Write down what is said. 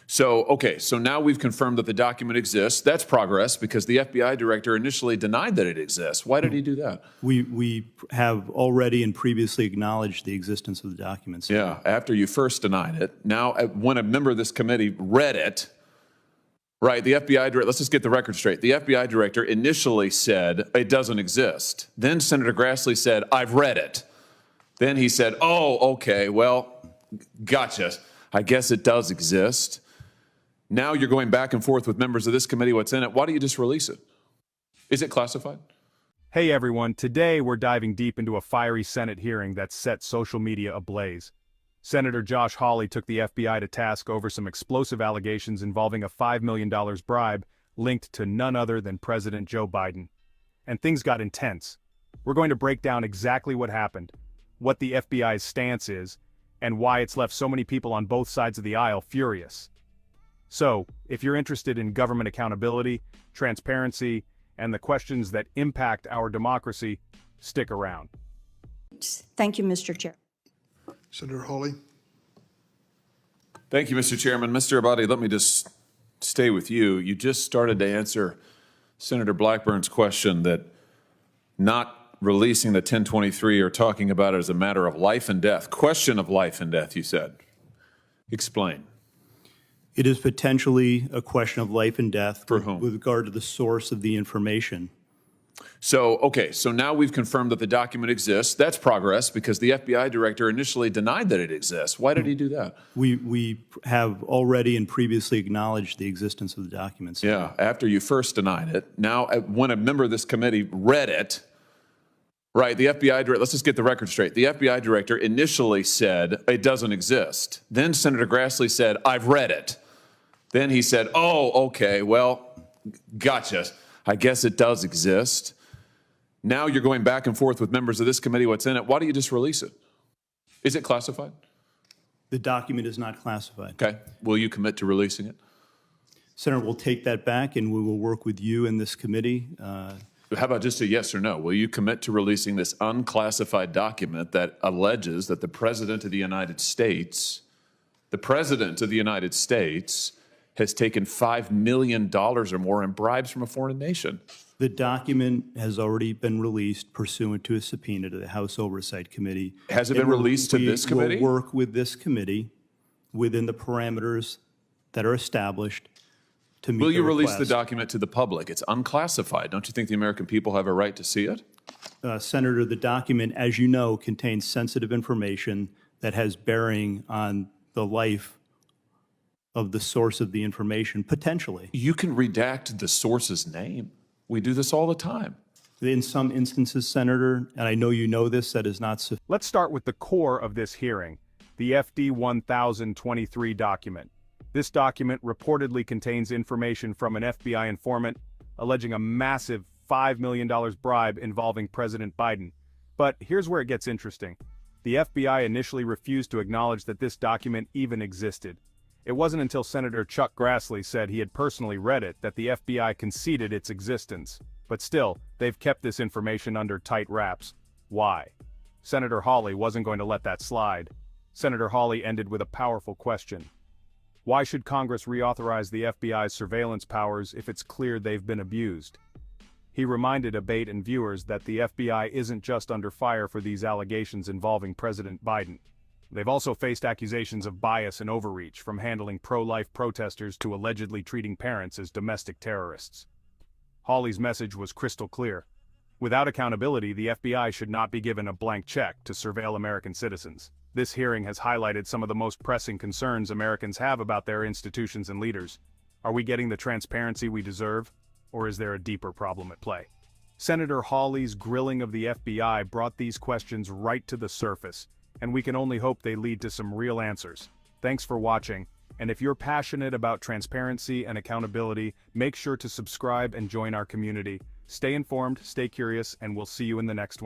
So now we've confirmed that the document exists. That's progress because the FBI director initially denied that it exists. Why did he do that? We have already and previously acknowledged the existence of the documents. Yeah, after you first denied it. Now, when a member of this committee read it, right, the FBI director, let's just get the record straight. The FBI director initially said it doesn't exist. Then Senator Grassley said, I've read it. Then he said, oh, okay, well, gotcha. I guess it does exist. Now you're going back and forth with members of this committee what's in it. Why don't you just release it? Is it classified? Hey everyone, today we're diving deep into a fiery Senate hearing that set social media ablaze. Senator Josh Hawley took the FBI to task over some explosive allegations involving a $5 million bribe linked to none other than President Joe Biden. And things got intense. We're going to break down exactly what happened, what the FBI's stance is, and why it's left so many people on both sides of the aisle furious. So, if you're interested in government accountability, transparency, and the questions that impact our democracy, stick around. Thank you, Mr. Chair. Senator Hawley. Thank you, Mr. Chairman. Mr. Abbate, let me just stay with you. You just started to answer Senator Blackburn's question that not releasing the 1023 or talking about it as a matter of life and death. Question of life and death, you said. Explain. It is potentially a question of life and death For whom? with regard to the source of the information. So now we've confirmed that the document exists. That's progress because the FBI director initially denied that it exists. Why did he do that? We have already and previously acknowledged the existence of the documents. Yeah, after you first denied it. Now, when a member of this committee read it, right, the FBI director, let's just get the record straight. The FBI director initially said it doesn't exist. Then Senator Grassley said, I've read it. Then he said, oh, okay, well, gotcha. I guess it does exist. Now you're going back and forth with members of this committee what's in it. Why don't you just release it? Is it classified? The document is not classified. Okay. Will you commit to releasing it? Senator, we'll take that back and we will work with you and this committee. How about just a yes or no? Will you commit to releasing this unclassified document that alleges that the President of the United States, has taken $5 million or more in bribes from a foreign nation? The document has already been released pursuant to a subpoena to the House Oversight Committee. Has it been released to this committee? We will work with this committee within the parameters that are established to meet Will you release the request. document to the public? It's unclassified. Don't you think the American people have a right to see it? Senator, the document, as you know, contains sensitive information that has bearing on the life of the source of the information, potentially. You can redact the source's name. We do this all the time. In some instances, Senator, and I know you know this, that is not sufficient. Let's start with the core of this hearing, the FD 1023 document. This document reportedly contains information from an FBI informant alleging a massive $5 million bribe involving President Biden. But here's where it gets interesting. The FBI initially refused to acknowledge that this document even existed. It wasn't until Senator Chuck Grassley said he had personally read it that the FBI conceded its existence. But still, they've kept this information under tight wraps. Why? Senator Hawley wasn't going to let that slide. Senator Hawley ended with a powerful question. Why should Congress reauthorize the FBI's surveillance powers if it's clear they've been abused? He reminded Abbate and viewers that the FBI isn't just under fire for these allegations involving President Biden. They've also faced accusations of bias and overreach, from handling pro-life protesters to allegedly treating parents as domestic terrorists. Hawley's message was crystal clear. Without accountability, the FBI should not be given a blank check to surveil American citizens. This hearing has highlighted some of the most pressing concerns Americans have about their institutions and leaders. Are we getting the transparency we deserve, or is there a deeper problem at play? Senator Hawley's grilling of the FBI brought these questions right to the surface, and we can only hope they lead to some real answers. Thanks for watching, and if you're passionate about transparency and accountability, make sure to subscribe and join our community. Stay informed, stay curious, and we'll see you in the next one.